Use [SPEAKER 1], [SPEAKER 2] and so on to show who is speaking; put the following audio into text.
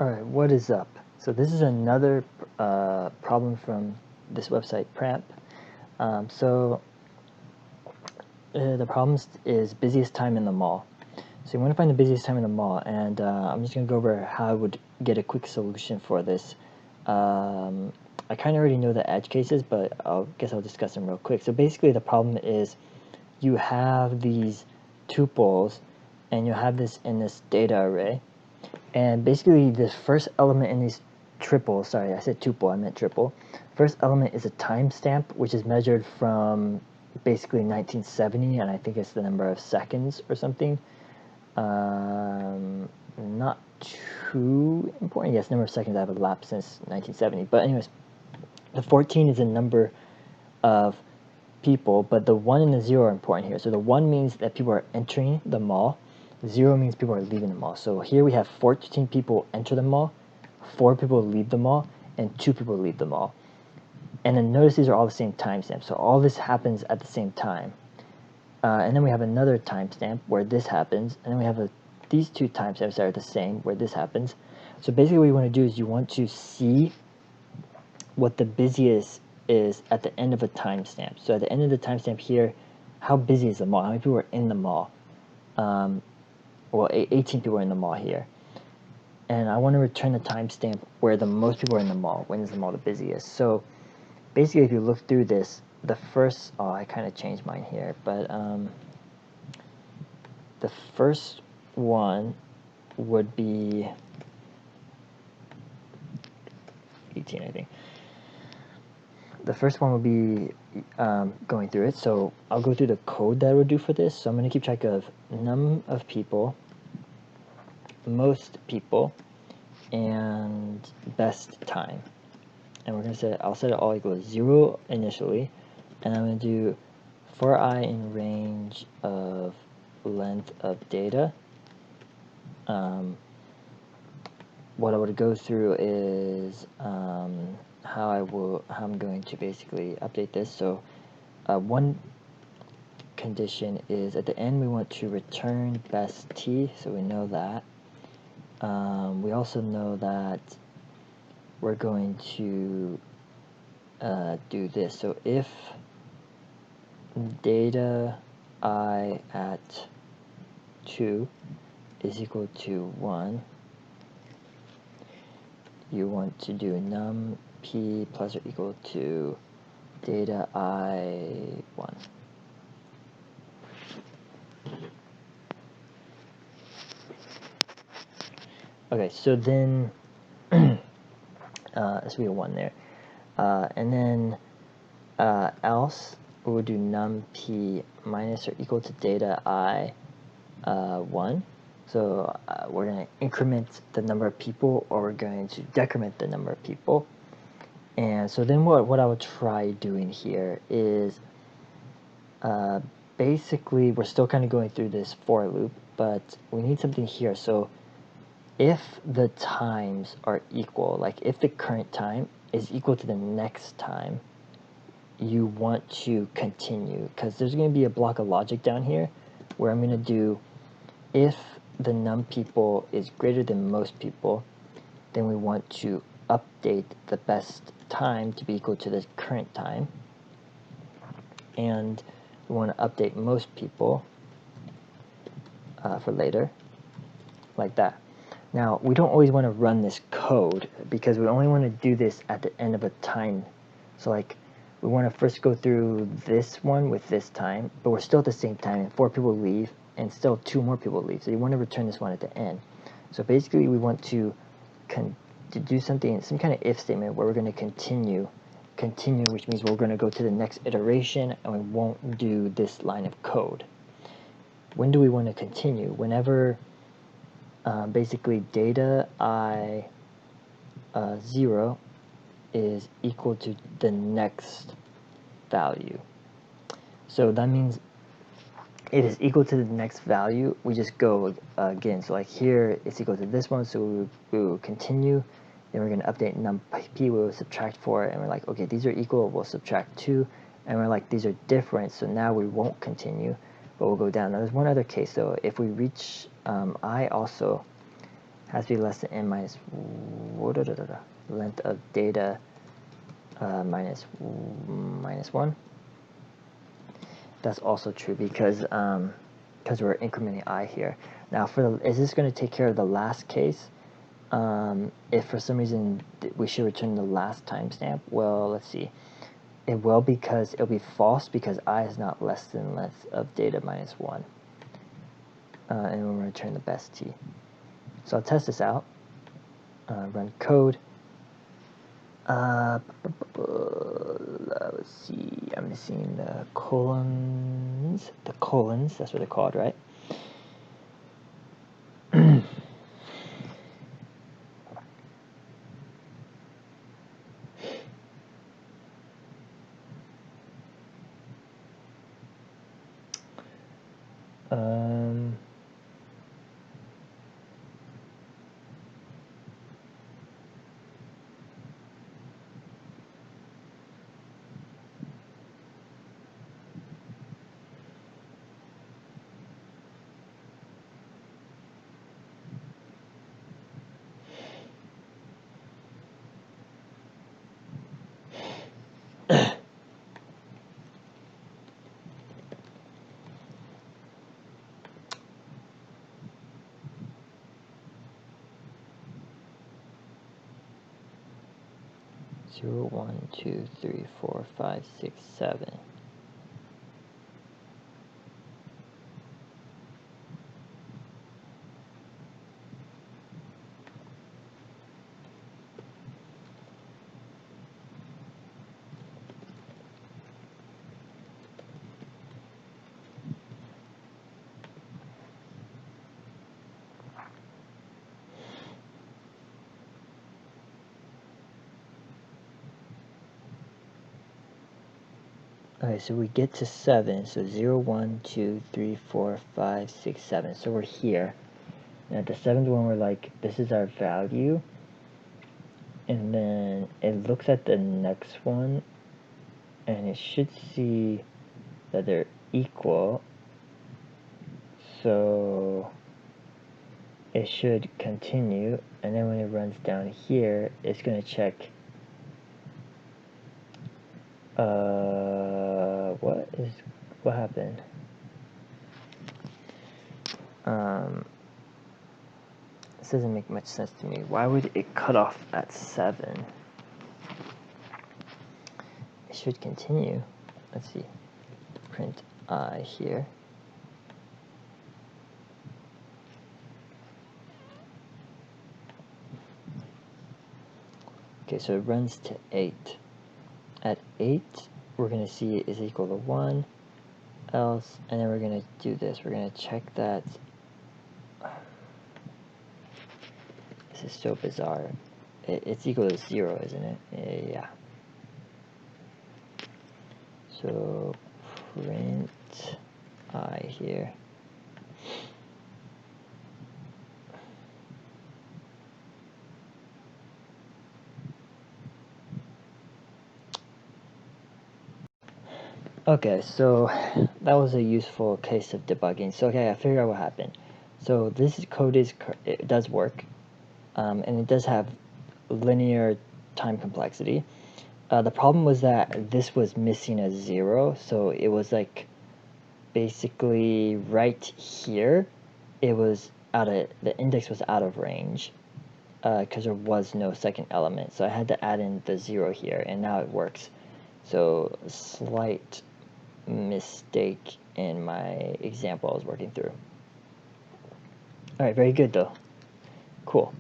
[SPEAKER 1] Alright, what is up? So this is another problem from this website, Pramp. The problem is busiest time in the mall. So you want to find the busiest time in the mall, and I'm just going to go over how I would get a quick solution for this. I kind of already know the edge cases, but I guess I'll discuss them real quick. So basically the problem is you have these tuples, and you have this in this data array. And basically the first element in these triples, sorry, I said tuple, I meant triple. First element is a timestamp, which is measured from basically 1970, and I think it's the number of seconds or something. Not too important. Yes, number of seconds I have elapsed since 1970. But anyways, the 14 is a number of people, but the 1 and the 0 are important here. So the 1 means that people are entering the mall. 0 means people are leaving the mall. So here we have 14 people enter the mall, 4 people leave the mall, and 2 people leave the mall. And then notice these are all the same timestamp. So all this happens at the same time. And then we have another timestamp where this happens. And then we have these two timestamps that are the same where this happens. So basically what you want to do is you want to see what the busiest is at the end of a timestamp. So at the end of the timestamp here, how busy is the mall? How many people are in the mall? Well, 18 people are in the mall here. And I want to return the timestamp where the most people are in the mall. When is the mall the busiest? So basically, if you look through this, the first, I kind of changed mine here, but the first one would be 18, I think. The first one would be going through it. So I'll go through the code that I would do for this. So I'm going to keep track of num of people, most people, and best time. And we're going to set, I'll set it all equal to 0 initially. And I'm going to do for I in range of length of data. What I would go through is how I'm going to basically update this. So one condition is at the end we want to return best t, so we know that. We also know that we're going to do this. So if data I at 2 is equal to 1, you want to do num p plus or equal to data I 1. Okay, so then this will be a 1 there. And then else we will do num p minus or equal to data I 1. So we're going to increment the number of people, or we're going to decrement the number of people. And so then what I would try doing here is basically we're still kind of going through this for loop, but we need something here. So if the times are equal, like if the current time is equal to the next time, you want to continue, because there's going to be a block of logic down here where I'm going to do if the num people is greater than most people, then we want to update the best time to be equal to the current time, and we want to update most people for later, like that. Now we don't always want to run this code because we only want to do this at the end of a time. So like we want to first go through this one with this time, but we're still at the same time, and 4 people leave and still 2 more people leave. So you want to return this one at the end. So basically we want to do something, some kind of if statement where we're going to continue, which means we're going to go to the next iteration and we won't do this line of code. When do we want to continue? Whenever basically data I 0 is equal to the next value. So that means it is equal to the next value. We just go again. So like here it's equal to this one, so we will continue. Then we're going to update num p, we will subtract 4, and we're like, okay, these are equal, we'll subtract 2, and we're like, these are different, so now we won't continue, but we'll go down. Now there's one other case though. If we reach I also has to be less than n minus length of data minus 1. That's also true because we're incrementing I here. Now, is this going to take care of the last case? If for some reason we should return the last timestamp, well, let's see. It will, because it'll be false because I is not less than length of data minus 1. And we'll return the best t. So I'll test this out. Run code. Let's see. I'm missing the colons. The colons. That's what they're called, right? Zero, 1, 2, 3, 4, 5, 6, 7. Okay, so we get to 7. So 0, 1, 2, 3, 4, 5, 6, 7. So we're here. And at the 7th one, we're like, this is our value. And then it looks at the next one, and it should see that they're equal. So it should continue. And then when it runs down here, it's going to check what happened? This doesn't make much sense to me. Why would it cut off at 7? It should continue. Let's see. Print I here. Okay, so it runs to 8. At 8, we're going to see it is equal to 1 else, and then we're going to do this. We're going to check that. This is so bizarre. It's equal to 0, isn't it? Yeah. So print I here. Okay, so that was a useful case of debugging. So okay, I figured out what happened. So this code it does work, and it does have linear time complexity. The problem was that this was missing a 0, so it was like basically right here. It was the index was out of range because there was no second element. So I had to add in the 0 here, and now it works. So slight mistake in my example I was working through. Alright, very good though. Cool.